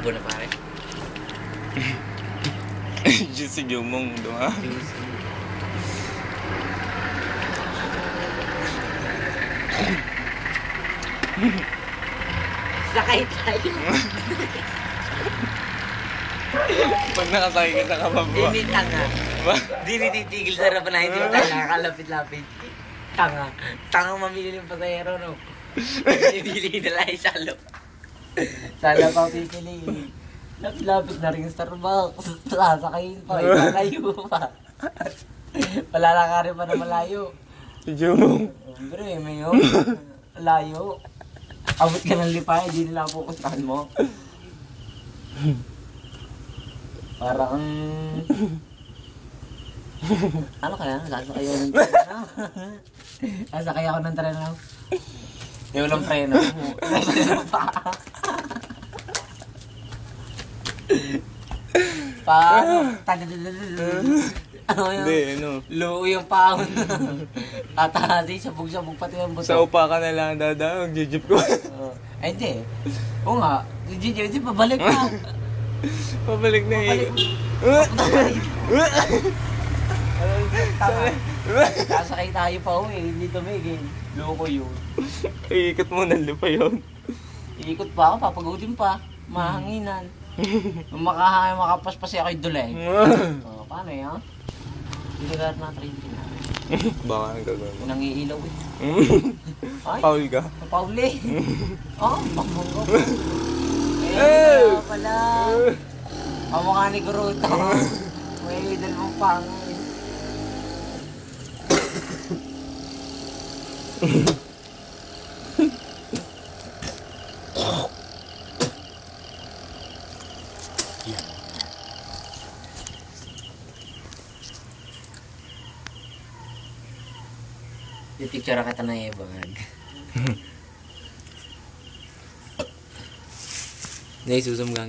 Ubo na pare. Diyos si Jumong doon ha. Sakay tayo. Pag nakasakay ka sa kababa. Hindi tanga. Di nititigil sa harapan na hindi tayo nakakalapit-lapit. Tanga. Tanga mamili ng pasahero, no? Bibili na lang yung salo. Salo pa pipili. Lapit-lapit na rin yung Starbucks. Sasakayin pa. Malayo pa. Palalakarin pa na malayo. Si Jumong. Hombre, mayo. Layo. Abot ka ng lipay, di nila pupuntahan mo. Parang... ano kaya? Sasakay ako ng treno. Sasakay ako ng treno. Yung walang preno. Paano? Ano yun? Hindi, ano. Luo yung pound. Tatahati, sabog-sabog pati yung buto. Sa upa ka na lang dadaan, mag-jeep ko. Ay, hindi. Oo nga. Hindi, pabalik ka. Pabalik na eh. Sasakay tayo pa uwi, hindi tumigil. Loko yun. Iikot mo ng lupa yun. Iikot pa ako, papagutin pa. Mahanginan. Makapaspasi ako yung dulay. Oh, paano yan? Hindi ka na train din namin. Baka ang gagawin mo. Nangiilaw eh. Ay, Paul ka? Pauli. Oh, bangko. Eh! Pala. Kamukha ni Kuruto. May dalawang pangay. Pipicture kita na ibang. Nay, susum kang